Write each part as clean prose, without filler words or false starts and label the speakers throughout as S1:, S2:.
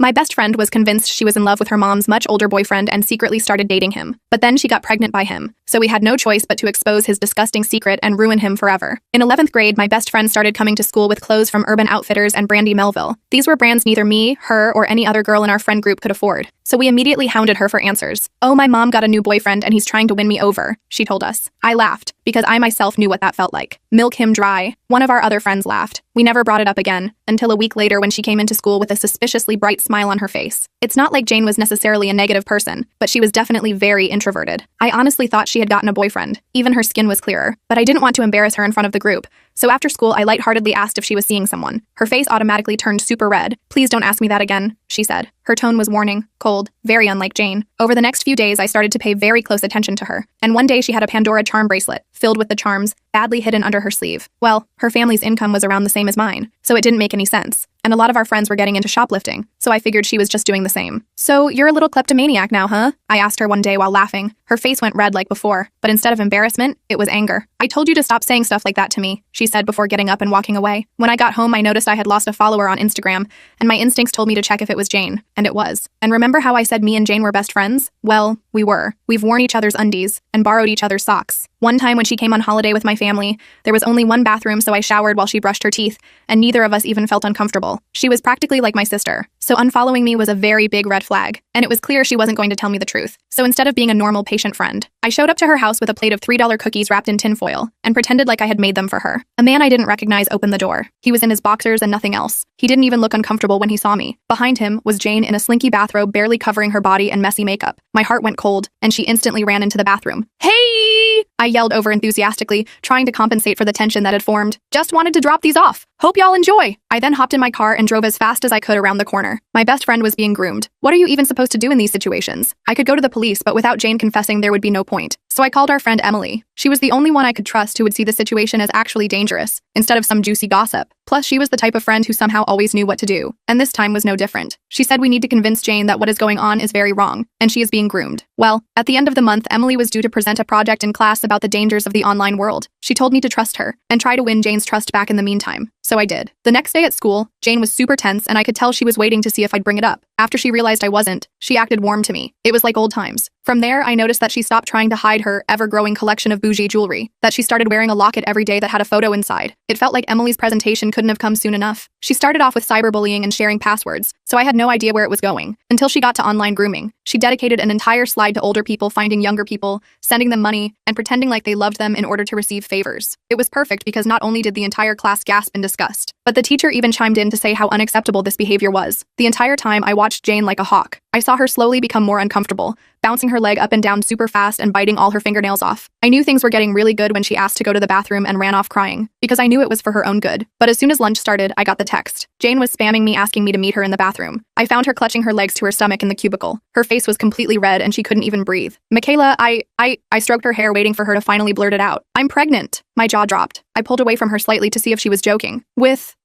S1: My best friend was convinced she was in love with her mom's much older boyfriend and secretly started dating him. But then she got pregnant by him, so we had no choice but to expose his disgusting secret and ruin him forever. In 11th grade, my best friend started coming to school with clothes from Urban Outfitters and Brandy Melville. These were brands neither me, her, or any other girl in our friend group could afford. So we immediately hounded her for answers. "Oh, my mom got a new boyfriend and he's trying to win me over," she told us. I laughed, because I myself knew what that felt like. Milk him dry. One of our other friends laughed. We never brought it up again, until a week later when she came into school with a suspiciously bright smile on her face. It's not like Jane was necessarily a negative person, but she was definitely very introverted. I honestly thought she had gotten a boyfriend. Even her skin was clearer, but I didn't want to embarrass her in front of the group. So after school, I lightheartedly asked if she was seeing someone. Her face automatically turned super red. "Please don't ask me that again," she said. Her tone was warning, cold, very unlike Jane. Over the next few days, I started to pay very close attention to her. And one day she had a Pandora charm bracelet, filled with the charms, badly hidden under her sleeve. Well, her family's income was around the same as mine, so it didn't make any sense. And a lot of our friends were getting into shoplifting, so I figured she was just doing the same. "So you're a little kleptomaniac now, huh?" I asked her one day while laughing. Her face went red like before, but instead of embarrassment, it was anger. "I told you to stop saying stuff like that to me," she said before getting up and walking away. When I got home, I noticed I had lost a follower on Instagram, and my instincts told me to check if it was Jane, and it was. And remember how I said me and Jane were best friends? Well, we were. We've worn each other's undies and borrowed each other's socks. One time when she came on holiday with my family, there was only one bathroom, so I showered while she brushed her teeth, and neither of us even felt uncomfortable. She was practically like my sister, so unfollowing me was a very big red flag, and it was clear she wasn't going to tell me the truth. So instead of being a normal patient friend, I showed up to her house with a plate of $3 cookies wrapped in tinfoil, and pretended like I had made them for her. A man I didn't recognize opened the door. He was in his boxers and nothing else. He didn't even look uncomfortable when he saw me. Behind him was Jane in a slinky bathrobe barely covering her body and messy makeup. My heart went cold, and she instantly ran into the bathroom. "Hey!" I yelled over enthusiastically, trying to compensate for the tension that had formed. "Just wanted to drop these off. Hope y'all enjoy." I then hopped in my car and drove as fast as I could around the corner. My best friend was being groomed. What are you even supposed to do in these situations? I could go to the police, but without Jane confessing, there would be no point. So I called our friend Emily. She was the only one I could trust who would see the situation as actually dangerous, instead of some juicy gossip. Plus, she was the type of friend who somehow always knew what to do. And this time was no different. She said we need to convince Jane that what is going on is very wrong, and she is being groomed. Well, at the end of the month, Emily was due to present a project in class about the dangers of the online world. She told me to trust her, and try to win Jane's trust back in the meantime. So I did. The next day at school, Jane was super tense, and I could tell she was waiting to see if I'd bring it up. After she realized I wasn't, she acted warm to me. It was like old times. From there, I noticed that she stopped trying to hide her ever-growing collection of bougie jewelry, that she started wearing a locket every day that had a photo inside. It felt like Emily's presentation couldn't have come soon enough. She started off with cyberbullying and sharing passwords, so I had no idea where it was going, until she got to online grooming. She dedicated an entire slide to older people finding younger people, sending them money, and pretending like they loved them in order to receive favors. It was perfect because not only did the entire class gasp in disgust, but the teacher even chimed in to say how unacceptable this behavior was. The entire time I watched Jane like a hawk. I saw her slowly become more uncomfortable, bouncing her leg up and down super fast and biting all her fingernails off. I knew things were getting really good when she asked to go to the bathroom and ran off crying, because I knew it was for her own good. But as soon as lunch started, I got the text. Jane was spamming me asking me to meet her in the bathroom. I found her clutching her legs to her stomach in the cubicle. Her face was completely red and she couldn't even breathe. "Michaela, I stroked her hair waiting for her to finally blurt it out. "I'm pregnant." My jaw dropped. I pulled away from her slightly to see if she was joking.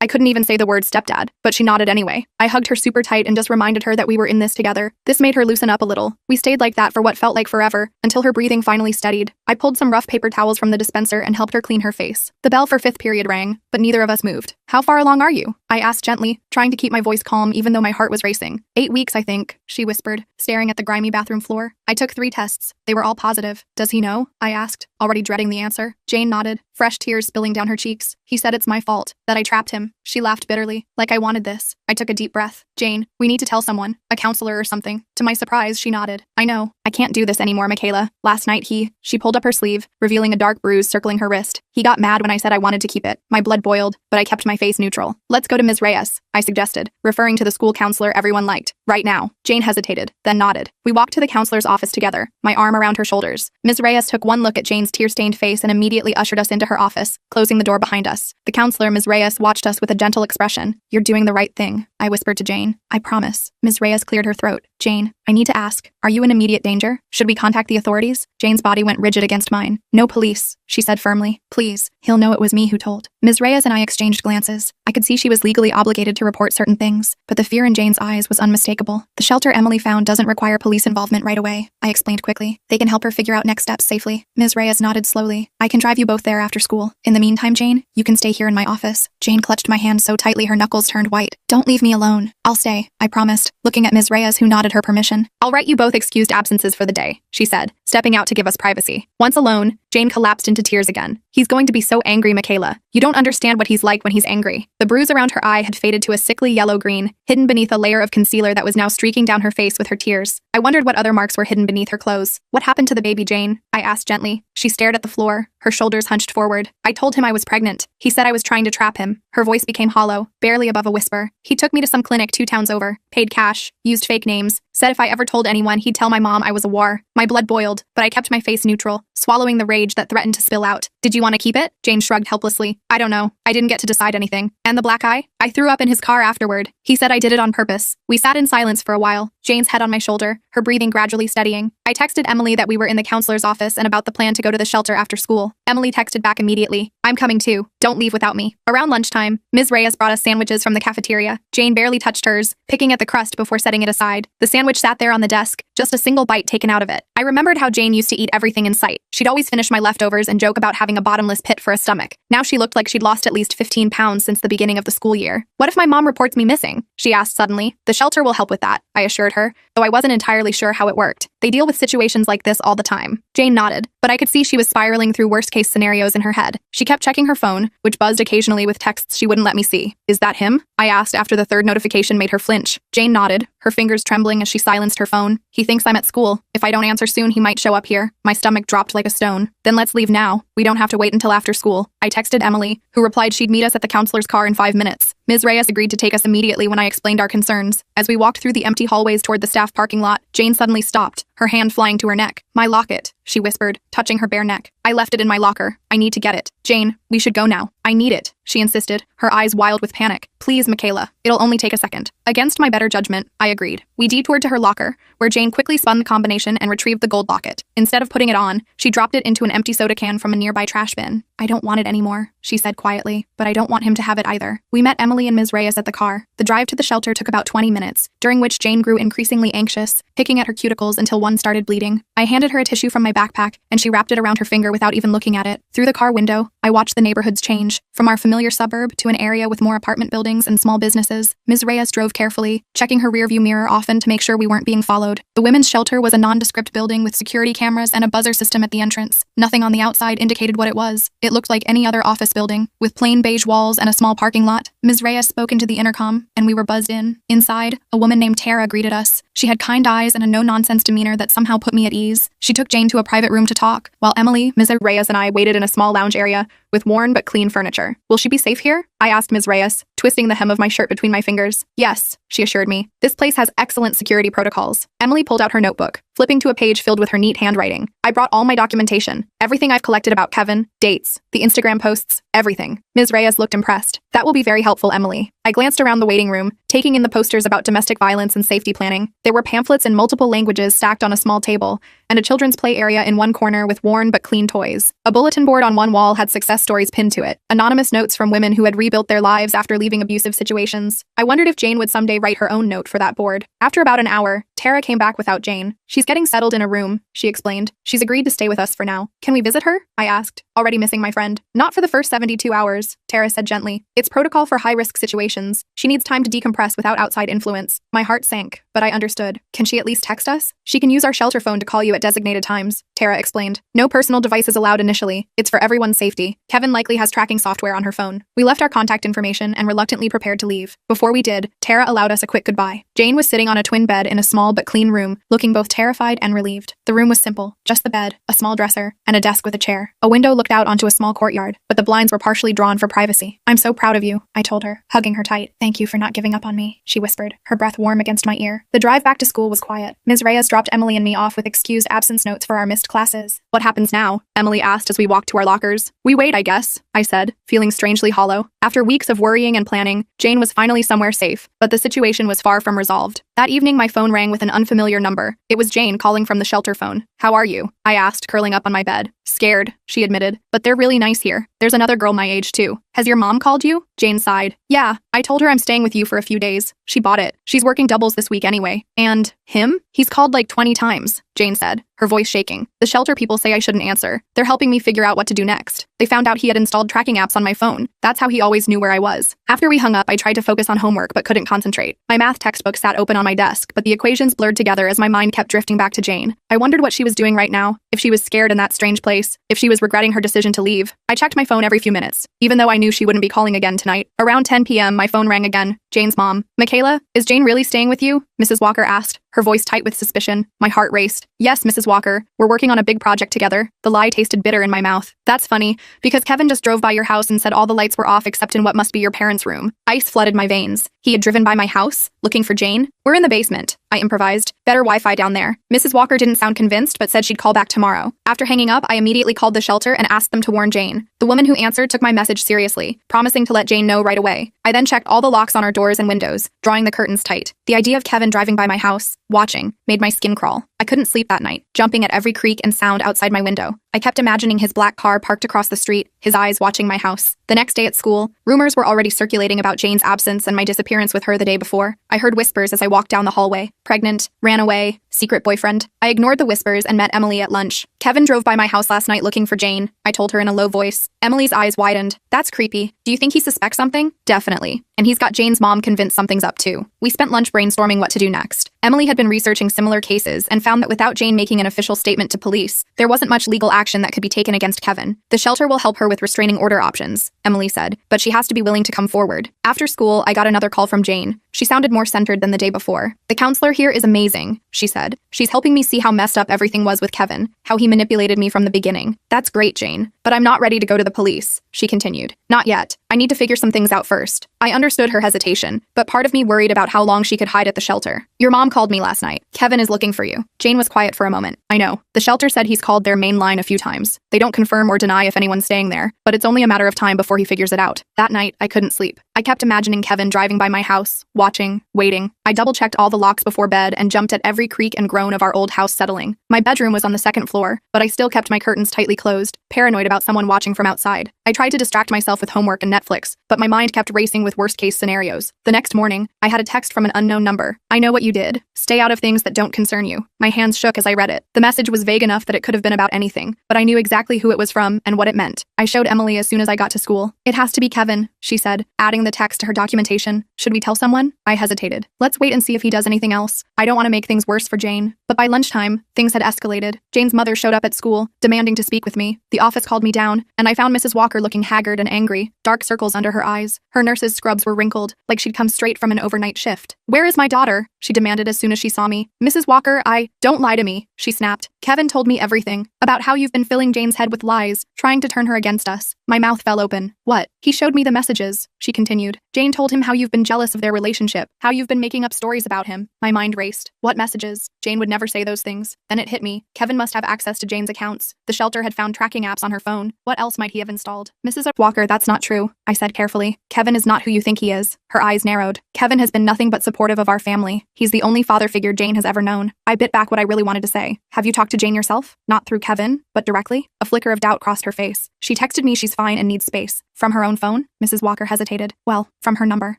S1: I couldn't even say the word stepdad, but she nodded anyway. I hugged her super tight and just reminded her that we were in this together. This made her loosen up a little. We stayed like that for what felt like forever, until her breathing finally steadied. I pulled some rough paper towels from the dispenser and helped her clean her face. The bell for 5th period rang, but neither of us moved. "How far along are you?" I asked gently, trying to keep my voice calm even though my heart was racing. 8 weeks, I think," she whispered, staring at the grimy bathroom floor. "I took 3 tests. They were all positive." "Does he know?" I asked, already dreading the answer. Jane nodded, fresh tears spilling down her cheeks. "He said it's my fault, that I trapped him." She laughed bitterly, like I wanted this. I took a deep breath. "Jane, we need to tell someone, a counselor or something." To my surprise, she nodded. "I know. I can't do this anymore, Michaela. Last night she pulled up her sleeve, revealing a dark bruise circling her wrist. He got mad when I said I wanted to keep it. My blood boiled, but I kept my face neutral. "Let's go to Ms. Reyes," I suggested, referring to the school counselor everyone liked. "Right now." Jane hesitated, then nodded. We walked to the counselor's office together, my arm around her shoulders. Ms. Reyes took one look at Jane's tear-stained face and immediately ushered us into her office, closing the door behind us. The counselor, Ms. Reyes, watched us with a gentle expression. "You're doing the right thing," I whispered to Jane. "I promise." Ms. Reyes cleared her throat. "Jane, I need to ask, are you in immediate danger? Should we contact the authorities?" Jane's body went rigid against mine. "No police," she said firmly. "Please, he'll know it was me who told." Ms. Reyes and I exchanged glances. I could see she was legally obligated to report certain things, but the fear in Jane's eyes was unmistakable. unmistakable. The shelter Emily found doesn't require police involvement right away, I explained quickly. They can help her figure out next steps safely. Ms. Reyes nodded slowly. I can drive you both there after school. In the meantime, Jane, you can stay here in my office. Jane clutched my hand so tightly her knuckles turned white. Don't leave me alone. I'll stay, I promised, looking at Ms. Reyes, who nodded her permission. I'll write you both excused absences for the day, she said, stepping out to give us privacy. Once alone, Jane collapsed into tears again. He's going to be so angry, Michaela. You don't understand what he's like when he's angry. The bruise around her eye had faded to a sickly yellow-green, hidden beneath a layer of concealer that was now streaking down her face with her tears. I wondered what other marks were hidden beneath her clothes. What happened to the baby, Jane? I asked gently. She stared at the floor, her shoulders hunched forward. I told him I was pregnant. He said I was trying to trap him. Her voice became hollow, barely above a whisper. He took me to some clinic 2 towns over, paid cash, used fake names, said if I ever told anyone he'd tell my mom I was a war. My blood boiled, but I kept my face neutral, swallowing the rage that threatened to spill out. Did you want to keep it? Jane shrugged helplessly. I don't know. I didn't get to decide anything. And the black eye? I threw up in his car afterward. He said I did it on purpose. We sat in silence for a while, Jane's head on my shoulder, her breathing gradually steadying. I texted Emily that we were in the counselor's office and about the plan to go to the shelter after school. Emily texted back immediately. I'm coming too. Don't leave without me. Around lunchtime, Ms. Reyes brought us sandwiches from the cafeteria. Jane barely touched hers, picking at the crust before setting it aside. The sandwich sat there on the desk, just a single bite taken out of it. I remembered how Jane used to eat everything in sight. She'd always finish my leftovers and joke about having a bottomless pit for a stomach. Now she looked like she'd lost at least 15 pounds since the beginning of the school year. What if my mom reports me missing? She asked suddenly. The shelter will help with that, I assured her, though I wasn't entirely sure how it worked. They deal with situations like this all the time. Jane nodded, but I could see she was spiraling through worst-case scenarios in her head. She kept checking her phone, which buzzed occasionally with texts she wouldn't let me see. Is that him? I asked after the third notification made her flinch. Jane nodded, her fingers trembling as she silenced her phone. He thinks I'm at school. If I don't answer soon, he might show up here. My stomach dropped like a stone. Then let's leave now. We don't have to wait until after school. I texted Emily, who replied she'd meet us at the counselor's car in 5 minutes. Ms. Reyes agreed to take us immediately when I explained our concerns. As we walked through the empty hallways toward the staff parking lot, Jane suddenly stopped, her hand flying to her neck. My locket, she whispered, touching her bare neck. I left it in my locker. I need to get it. Jane, we should go now. I need it, she insisted, her eyes wild with panic. Please, Michaela. It'll only take a second. Against my better judgment, I agreed. We detoured to her locker, where Jane quickly spun the combination and retrieved the gold locket. Instead of putting it on, she dropped it into an empty soda can from a nearby trash bin. I don't want it anymore, she said quietly, but I don't want him to have it either. We met Emily and Ms. Reyes at the car. The drive to the shelter took about 20 minutes, during which Jane grew increasingly anxious, picking at her cuticles until one started bleeding. I handed her a tissue from my backpack, and she wrapped it around her finger without even looking at it. Through the car window, I watched the neighborhoods change, from our familiar suburb to an area with more apartment buildings and small businesses. Ms. Reyes drove carefully, checking her rearview mirror often to make sure we weren't being followed. The women's shelter was a nondescript building with security cameras and a buzzer system at the entrance. Nothing on the outside indicated what it was. It looked like any other office building, with plain beige walls and a small parking lot. Ms. Reyes spoke into the intercom, and we were buzzed in. Inside, a woman named Tara greeted us. She had kind eyes and a no-nonsense demeanor that somehow put me at ease. She took Jane to a private room to talk, while Emily, Ms. Reyes, and I waited in a small lounge area with worn but clean furniture. Will she be safe here? I asked Ms. Reyes, twisting the hem of my shirt between my fingers. Yes, she assured me. This place has excellent security protocols. Emily pulled out her notebook, flipping to a page filled with her neat handwriting. I brought all my documentation, everything I've collected about Kevin, dates, the Instagram posts, everything. Ms. Reyes looked impressed. That will be very helpful, Emily. I glanced around the waiting room, taking in the posters about domestic violence and safety planning. There were pamphlets in multiple languages stacked on a small table, and a children's play area in one corner with worn but clean toys. A bulletin board on one wall had success stories pinned to it, anonymous notes from women who had rebuilt their lives after leaving abusive situations. I wondered if Jane would someday write her own note for that board. After about an hour, Tara came back without Jane. She's getting settled in a room, she explained. She's agreed to stay with us for now. Can we visit her? I asked, already missing my friend. Not for the first 72 hours, Tara said gently. It's protocol for high-risk situations. She needs time to decompress without outside influence. My heart sank, but I understood. Can she at least text us? She can use our shelter phone to call you at designated times, Tara explained. No personal devices allowed initially. It's for everyone's safety. Kevin likely has tracking software on her phone. We left our contact information and reluctantly prepared to leave. Before we did, Tara allowed us a quick goodbye. Jane was sitting on a twin bed in a small but clean room, looking both terrified and relieved. The room was simple, just the bed, a small dresser, and a desk with a chair. A window looked out onto a small courtyard, but the blinds were partially drawn for privacy. I'm so proud of you, I told her, hugging her tight. Thank you for not giving up on me, she whispered, her breath warm against my ear. The drive back to school was quiet. Ms. Reyes dropped Emily and me off with excused absence notes for our missed classes. What happens now? Emily asked as we walked to our lockers. We wait, I guess, I said, feeling strangely hollow. After weeks of worrying and planning, Jane was finally somewhere safe, but the situation was far from resolved. That evening, my phone rang with an unfamiliar number. It was Jane calling from the shelter phone. "How are you?" I asked, curling up on my bed. "Scared," she admitted, "but they're really nice here. There's another girl my age, too." "Has your mom called you?" Jane sighed. "Yeah, I told her I'm staying with you for a few days. She bought it. She's working doubles this week anyway." "And him? He's called like 20 times, Jane said, her voice shaking. "The shelter people say I shouldn't answer. They're helping me figure out what to do next. They found out he had installed tracking apps on my phone. That's how he always knew where I was." After we hung up, I tried to focus on homework but couldn't concentrate. My math textbook sat open on my desk, but the equations blurred together as my mind kept drifting back to Jane. I wondered what she was doing right now, if she was scared in that strange place, if she was regretting her decision to leave. I checked my phone every few minutes, even though I knew she wouldn't be calling again tonight. Around 10 p.m., my phone rang again. Jane's mom. "Michaela, is Jane really staying with you?" Mrs. Walker asked, her voice tight with suspicion. My heart raced. "Yes, Mrs. Walker. We're working on a big project together." The lie tasted bitter in my mouth. "That's funny, because Kevin just drove by your house and said all the lights were off except in what must be your parents' room." Ice flooded my veins. He had driven by my house, looking for Jane? "We're in the basement," I improvised. "Better Wi-Fi down there." Mrs. Walker didn't sound convinced, but said she'd call back tomorrow. After hanging up, I immediately called the shelter and asked them to warn Jane. The woman who answered took my message seriously, promising to let Jane know right away. I then checked all the locks on our doors and windows, drawing the curtains tight. The idea of Kevin driving by my house, watching, made my skin crawl. I couldn't sleep that night, jumping at every creak and sound outside my window. I kept imagining his black car parked across the street, his eyes watching my house. The next day at school, rumors were already circulating about Jane's absence and my disappearance with her the day before. I heard whispers as I walked down the hallway. Pregnant, ran away, secret boyfriend. I ignored the whispers and met Emily at lunch. "Kevin drove by my house last night looking for Jane," I told her in a low voice. Emily's eyes widened. "That's creepy. Do you think he suspects something?" "Definitely. And he's got Jane's mom convinced something's up too." We spent lunch brainstorming what to do next. Emily had been researching similar cases and found that without Jane making an official statement to police, there wasn't much legal action that could be taken against Kevin. "The shelter will help her with restraining order options," Emily said, "but she has to be willing to come forward." After school, I got another call from Jane. She sounded more centered than the day before. "The counselor here is amazing," she said. "She's helping me see how messed up everything was with Kevin, how he manipulated me from the beginning." "That's great, Jane. But I'm not ready to go to the police," she continued. "Not yet. I need to figure some things out first." I understood her hesitation, but part of me worried about how long she could hide at the shelter. "Your mom called me last night. Kevin is looking for you." Jane was quiet for a moment. "I know. The shelter said he's called their main line a few times. They don't confirm or deny if anyone's staying there, but it's only a matter of time before he figures it out." That night, I couldn't sleep. I kept imagining Kevin driving by my house, watching, waiting. I double-checked all the locks before bed and jumped at every creak and groan of our old house settling. My bedroom was on the second floor, but I still kept my curtains tightly closed, paranoid about someone watching from outside. I tried to distract myself with homework and Netflix, but my mind kept racing with worst-case scenarios. The next morning, I had a text from an unknown number. "I know what you did. Stay out of things that don't concern you." My hands shook as I read it. The message was vague enough that it could have been about anything, but I knew exactly who it was from and what it meant. I showed Emily as soon as I got to school. "It has to be Kevin," she said, adding the text to her documentation. "Should we tell someone?" I hesitated. "Let's wait and see if he does anything else. I don't want to make things worse for Jane." But by lunchtime, things had escalated. Jane's mother showed up at school, demanding to speak with me. The office called me down, and I found Mrs. Walker looking haggard and angry, dark circles under her eyes. Her nurse's scrubs were wrinkled, like she'd come straight from an overnight shift. "Where is my daughter?" she demanded as soon as she saw me. "Mrs. Walker, don't lie to me," she snapped. "Kevin told me everything, about how you've been filling Jane's head with lies, trying to turn her against us." My mouth fell open. "What?" "He showed me the messages," she continued. "Jane told him how you've been jealous of their relationship, how you've been making up stories about him." My mind raced. What messages? Jane would never say those things. Then it hit me. Kevin must have access to Jane's accounts. The shelter had found tracking apps on her phone. What else might he have installed? "Mrs. Walker, that's not true," I said carefully. "Kevin is not who you think he is." Her eyes narrowed. "Kevin has been nothing but supportive of our family. He's the only father figure Jane has ever known." I bit back what I really wanted to say. "Have you talked to Jane yourself? Not through Kevin, but directly?" A flicker of doubt crossed her face. "She texted me she's fine and needs space." "From her own phone?" Mrs. Walker hesitated. "Well, from her number."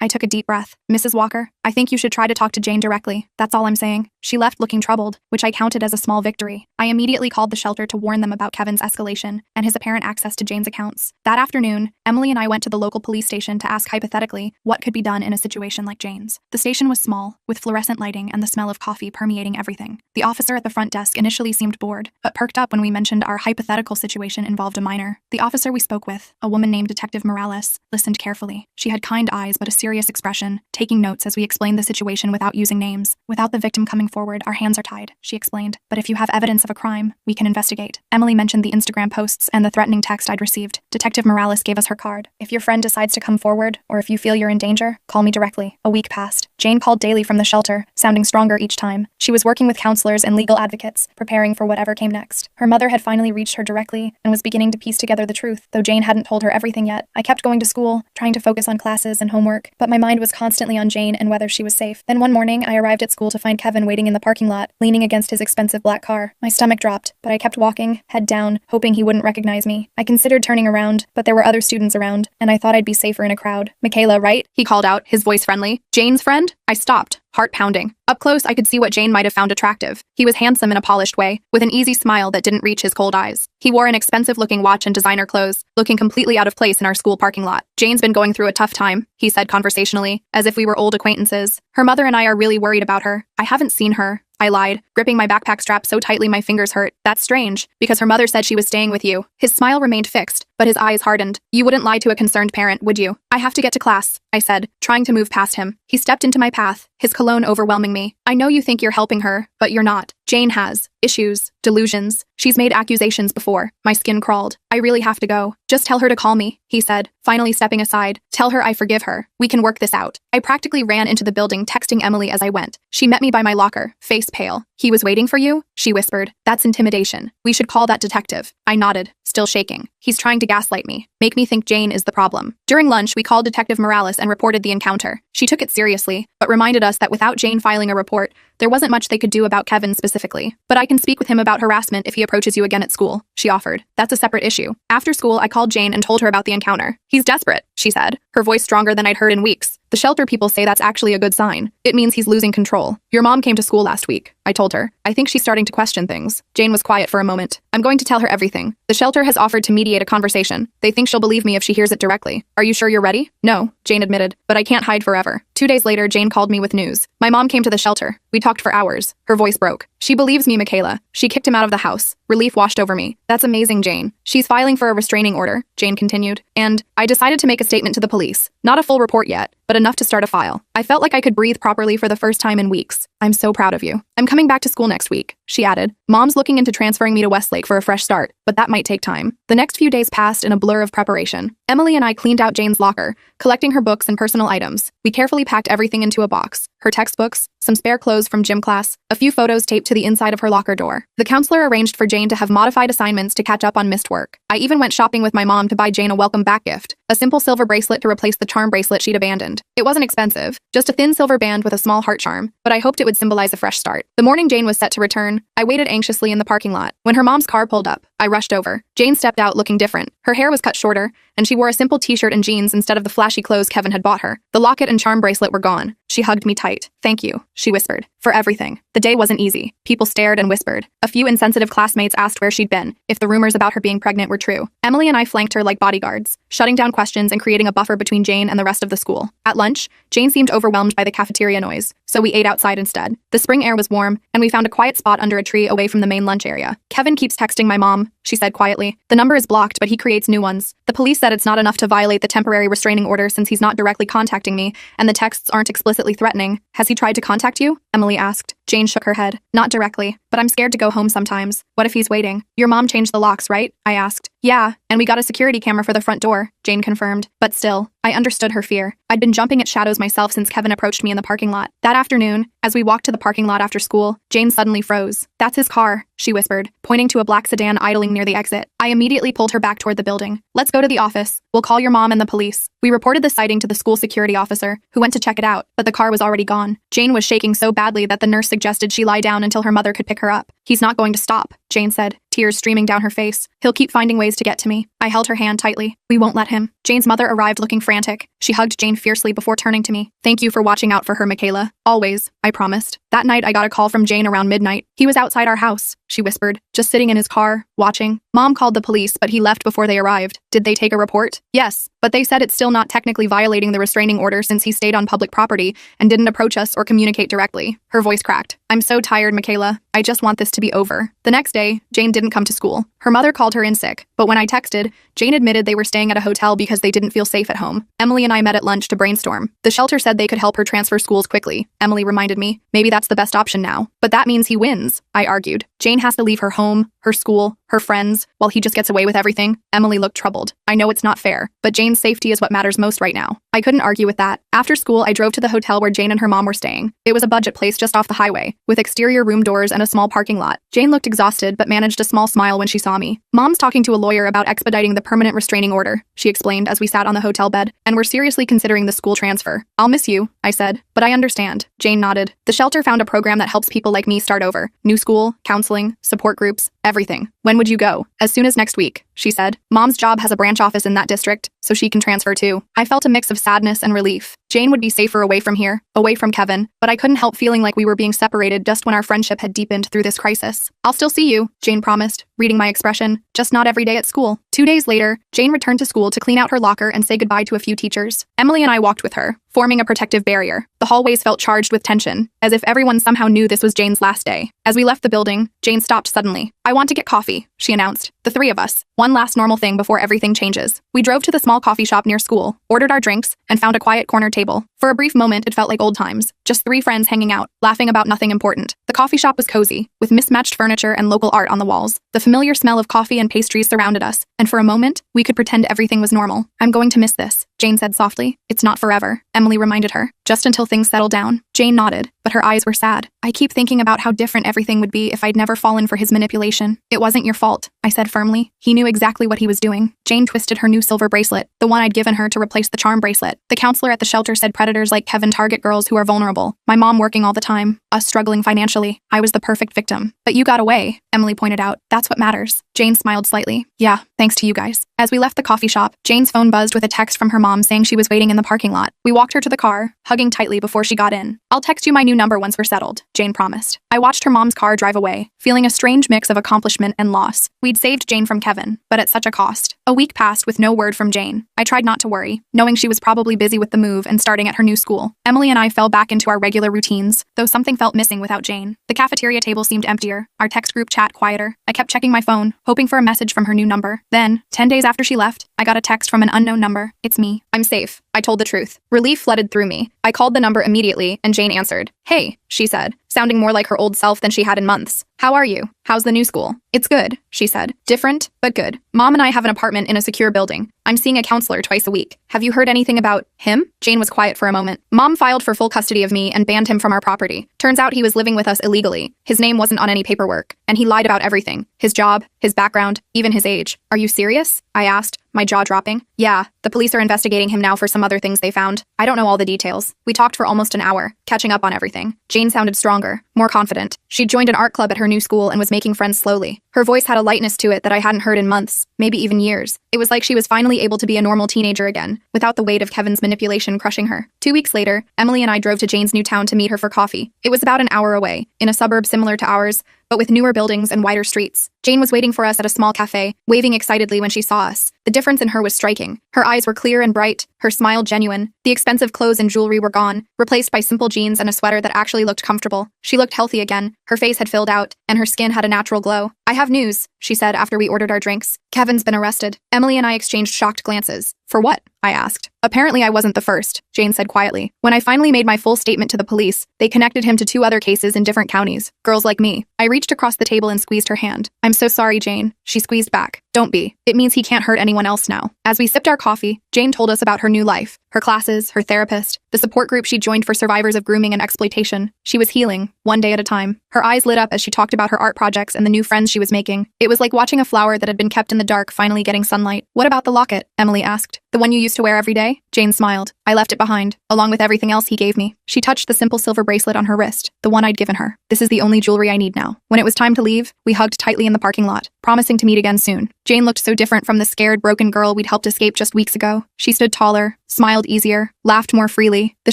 S1: I took a deep breath. "Mrs. Walker, I think you should try to talk to Jane directly. That's all I'm saying." She left looking troubled, which I counted as a small victory. I immediately called the shelter to warn them about Kevin's escalation and his apparent access to Jane's accounts. That afternoon, Emily and I went to the local police station to ask hypothetically what could be done in a situation like Jane's. The station was small, with fluorescent lighting and the smell of coffee permeating everything. The officer at the front desk initially seemed bored, but perked up when we mentioned our hypothetical situation involved a minor. The officer we spoke with, a woman named Detective Morales, listened carefully. She had kind eyes but a serious expression, taking notes as we explained the situation without using names. "Without the victim coming forward, our hands are tied," she explained. "But if you have evidence of a crime, we can investigate." Emily mentioned the Instagram posts and the threatening text I'd received. Detective Morales gave us her card. "If your friend decides to come forward, or if you feel you're in danger, call me directly." A week passed. Jane called daily from the shelter, sounding stronger each time. She was working with counselors and legal advocates, preparing for whatever came next. Her mother had finally reached her directly and was beginning to piece together the truth, though Jane hadn't told her everything yet. I kept going to school, trying to focus on classes and homework, but my mind was constantly on Jane and whether she was safe. Then one morning, I arrived at school to find Kevin waiting in the parking lot, leaning against his expensive black car. My stomach dropped, but I kept walking, head down, hoping he wouldn't recognize me. I considered turning around, but there were other students around, and I thought I'd be safer in a crowd. "Michaela, right?" he called out, his voice friendly. "Jane's friend?" I stopped, heart pounding. Up close, I could see what Jane might have found attractive. He was handsome in a polished way, with an easy smile that didn't reach his cold eyes. He wore an expensive-looking watch and designer clothes, looking completely out of place in our school parking lot. "Jane's been going through a tough time," he said conversationally, as if we were old acquaintances. "Her mother and I are really worried about her. I haven't seen her," I lied, gripping my backpack strap so tightly my fingers hurt. "That's strange, because her mother said she was staying with you." His smile remained fixed, but his eyes hardened. "You wouldn't lie to a concerned parent, would you?" "I have to get to class," I said, trying to move past him. He stepped into my path, his cologne overwhelming me. "I know you think you're helping her, but you're not. Jane has issues, delusions. She's made accusations before." My skin crawled. "I really have to go. Just tell her to call me," he said, finally stepping aside. "Tell her I forgive her. We can work this out." I practically ran into the building, texting Emily as I went. She met me by my locker, face pale. "He was waiting for you?" she whispered. "That's intimidation. We should call that detective." I nodded, still shaking. "He's trying to gaslight me, make me think Jane is the problem." During lunch, we called Detective Morales and reported the encounter. She took it seriously, but reminded us that without Jane filing a report, there wasn't much they could do about Kevin specifically. "But I can speak with him about harassment if he approaches you again at school," she offered. "That's a separate issue." After school, I called Jane and told her about the encounter. "He's desperate," she said, her voice stronger than I'd heard in weeks. "The shelter people say that's actually a good sign. It means he's losing control. Your mom came to school last week," I told her. "I think she's starting to question things." Jane was quiet for a moment. "I'm going to tell her everything. The shelter has offered to mediate a conversation. They think she'll believe me if she hears it directly." "Are you sure you're ready?" "No," Jane admitted, "but I can't hide forever." 2 days later, Jane called me with news. "My mom came to the shelter. We talked for hours." Her voice broke. "She believes me, Michaela. She kicked him out of the house." Relief washed over me. "That's amazing, Jane." "She's filing for a restraining order," Jane continued. "And I decided to make a statement to the police. Not a full report yet, but enough to start a file." I felt like I could breathe properly for the first time in weeks. "I'm so proud of you." "I'm coming back to school next week," she added. "Mom's looking into transferring me to Westlake for a fresh start, but that might take time." The next few days passed in a blur of preparation. Emily and I cleaned out Jane's locker, collecting her books and personal items. We carefully packed everything into a box. Her textbooks, some spare clothes from gym class, a few photos taped to the inside of her locker door. The counselor arranged for Jane to have modified assignments to catch up on missed work. I even went shopping with my mom to buy Jane a welcome back gift, a simple silver bracelet to replace the charm bracelet she'd abandoned. It wasn't expensive, just a thin silver band with a small heart charm, but I hoped it would symbolize a fresh start. The morning Jane was set to return, I waited anxiously in the parking lot. When her mom's car pulled up, I rushed over. Jane stepped out looking different. Her hair was cut shorter, and she wore a simple t-shirt and jeans instead of the flashy clothes Kevin had bought her. The locket and charm bracelet were gone. She hugged me tight. "Thank you," she whispered, "for everything." The day wasn't easy. People stared and whispered. A few insensitive classmates asked where she'd been, if the rumors about her being pregnant were true. Emily and I flanked her like bodyguards, shutting down questions and creating a buffer between Jane and the rest of the school. At lunch, Jane seemed overwhelmed by the cafeteria noise, so we ate outside instead. The spring air was warm, and we found a quiet spot under a tree away from the main lunch area. "Kevin keeps texting my mom," she said quietly. "The number is blocked, but he creates new ones. The police said it's not enough to violate the temporary restraining order since he's not directly contacting me, and the texts aren't explicitly threatening. Has he tried to contact you?" Emily asked. Jane shook her head. "Not directly, but I'm scared to go home sometimes. What if he's waiting?" "Your mom changed the locks, right?" I asked. "Yeah, and we got a security camera for the front door," Jane confirmed. But still, I understood her fear. I'd been jumping at shadows myself since Kevin approached me in the parking lot. That afternoon, as we walked to the parking lot after school, Jane suddenly froze. "That's his car," she whispered, pointing to a black sedan idling near the exit. I immediately pulled her back toward the building. "Let's go to the office. We'll call your mom and the police." We reported the sighting to the school security officer, who went to check it out, but the car was already gone. Jane was shaking so badly that the nurse suggested she lie down until her mother could pick her up. "He's not going to stop," Jane said, tears streaming down her face. "He'll keep finding ways to get to me." I held her hand tightly. "We won't let him." Jane's mother arrived looking frantic. She hugged Jane fiercely before turning to me. "Thank you for watching out for her, Michaela. Always," I promised. That night, I got a call from Jane around midnight. "He was outside our house," she whispered, "just sitting in his car, watching. Mom called the police, but he left before they arrived." "Did they take a report?" "Yes, but they said it's still not technically violating the restraining order since he stayed on public property and didn't approach us or communicate directly." Her voice cracked. "I'm so tired, Michaela. I just want this to be over." The next day, Jane didn't come to school. Her mother called her in sick, but when I texted, Jane admitted they were staying at a hotel because they didn't feel safe at home. Emily and I met at lunch to brainstorm. The shelter said they could help her transfer schools quickly. Emily reminded me, maybe that's that's the best option now. But that means he wins, I argued. Jane has to leave her home, her school, her friends, while he just gets away with everything. Emily looked troubled. I know it's not fair, but Jane's safety is what matters most right now. I couldn't argue with that. After school, I drove to the hotel where Jane and her mom were staying. It was a budget place just off the highway, with exterior room doors and a small parking lot. Jane looked exhausted, but managed a small smile when she saw me. Mom's talking to a lawyer about expediting the permanent restraining order, she explained as we sat on the hotel bed, and we're seriously considering the school transfer. I'll miss you, I said, but I understand. Jane nodded. The shelter found a program that helps people like me start over. New school, counseling, support groups, everything. When would you go? As soon as next week, she said. Mom's job has a branch office in that district, so she can transfer too. I felt a mix of sadness and relief. Jane would be safer away from here, away from Kevin, but I couldn't help feeling like we were being separated just when our friendship had deepened through this crisis. I'll still see you, Jane promised, reading my expression, just not every day at school. 2 days later, Jane returned to school to clean out her locker and say goodbye to a few teachers. Emily and I walked with her, forming a protective barrier. The hallways felt charged with tension, as if everyone somehow knew this was Jane's last day. As we left the building, Jane stopped suddenly. I want to get coffee, she announced. The three of us. One last normal thing before everything changes. We drove to the small coffee shop near school, ordered our drinks, and found a quiet corner table. For a brief moment, it felt like old times. Just three friends hanging out, laughing about nothing important. The coffee shop was cozy, with mismatched furniture and local art on the walls. The familiar smell of coffee and pastries surrounded us, and for a moment, we could pretend everything was normal. I'm going to miss this, Jane said softly. It's not forever, Emily reminded her. Just until things settle down. Jane nodded, but her eyes were sad. I keep thinking about how different everything would be if I'd never fallen for his manipulation. It wasn't your fault, I said firmly. He knew exactly what he was doing. Jane twisted her new silver bracelet, the one I'd given her to replace the charm bracelet. The counselor at the shelter said predators like Kevin target girls who are vulnerable. My mom working all the time, us struggling financially. I was the perfect victim. But you got away, Emily pointed out. That's what matters. Jane smiled slightly. Yeah, thanks to you guys. As we left the coffee shop, Jane's phone buzzed with a text from her mom saying she was waiting in the parking lot. We walked her to the car, hugging tightly before she got in. I'll text you my new number once we're settled, Jane promised. I watched her mom's car drive away, feeling a strange mix of accomplishment and loss. We'd saved Jane from Kevin, but at such a cost. A week passed with no word from Jane. I tried not to worry, knowing she was probably busy with the move and starting at her new school. Emily and I fell back into our regular routines, though something felt missing without Jane. The cafeteria table seemed emptier, our text group chat quieter. I kept checking my phone, hoping for a message from her new number. Then, 10 days after she left, I got a text from an unknown number. It's me. I'm safe. I told the truth. Relief flooded through me. I called the number immediately, and Jane answered. Hey, she said, sounding more like her old self than she had in months. How are you? How's the new school? It's good, she said. Different, but good. Mom and I have an apartment in a secure building. I'm seeing a counselor twice a week. Have you heard anything about him? Jane was quiet for a moment. Mom filed for full custody of me and banned him from our property. Turns out he was living with us illegally. His name wasn't on any paperwork, and he lied about everything. His job, his background, even his age. Are you serious? I asked, my jaw dropping. Yeah, the police are investigating him now for some other things they found. I don't know all the details. We talked for almost an hour, catching up on everything. Jane sounded stronger, more confident. She'd joined an art club at her new school and was making friends slowly. Her voice had a lightness to it that I hadn't heard in months, maybe even years. It was like she was finally able to be a normal teenager again, without the weight of Kevin's manipulation crushing her. 2 weeks later, Emily and I drove to Jane's new town to meet her for coffee. It was about an hour away, in a suburb similar to ours, but with newer buildings and wider streets. Jane was waiting for us at a small cafe, waving excitedly when she saw us. The difference in her was striking. Her eyes were clear and bright, her smile genuine. The expensive clothes and jewelry were gone, replaced by simple jeans and a sweater that actually looked comfortable. She looked healthy again, her face had filled out, and her skin had a natural glow. I have news, she said after we ordered our drinks. Kevin's been arrested. Emily and I exchanged shocked glances. For what? I asked. Apparently I wasn't the first, Jane said quietly. When I finally made my full statement to the police, they connected him to 2 other cases in different counties. Girls like me. I reached across the table and squeezed her hand. I'm so sorry, Jane. She squeezed back. Don't be. It means he can't hurt anyone else now. As we sipped our coffee, Jane told us about her new life, her classes, her therapist, the support group she joined for survivors of grooming and exploitation. She was healing, one day at a time. Her eyes lit up as she talked about her art projects and the new friends she was making. It was like watching a flower that had been kept in the dark finally getting sunlight. What about the locket? Emily asked. The one you used to wear every day? Jane smiled. I left it behind, along with everything else he gave me. She touched the simple silver bracelet on her wrist, the one I'd given her. This is the only jewelry I need now. When it was time to leave, we hugged tightly in the parking lot, promising to meet again soon. Jane looked so different from the scared, broken girl we'd helped escape just weeks ago. She stood taller, smiled easier, laughed more freely. The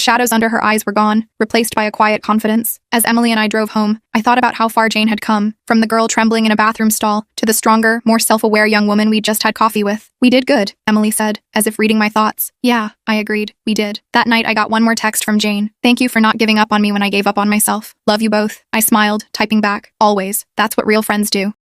S1: shadows under her eyes were gone, replaced by a quiet confidence. As Emily and I drove home, I thought about how far Jane had come, from the girl trembling in a bathroom stall to the stronger, more self-aware young woman we'd just had coffee with. We did good, Emily said, as if reading my thoughts. Yeah, I agreed. We did. That night I got one more text from Jane. Thank you for not giving up on me when I gave up on myself. Love you both. I smiled, typing back. Always. That's what real friends do.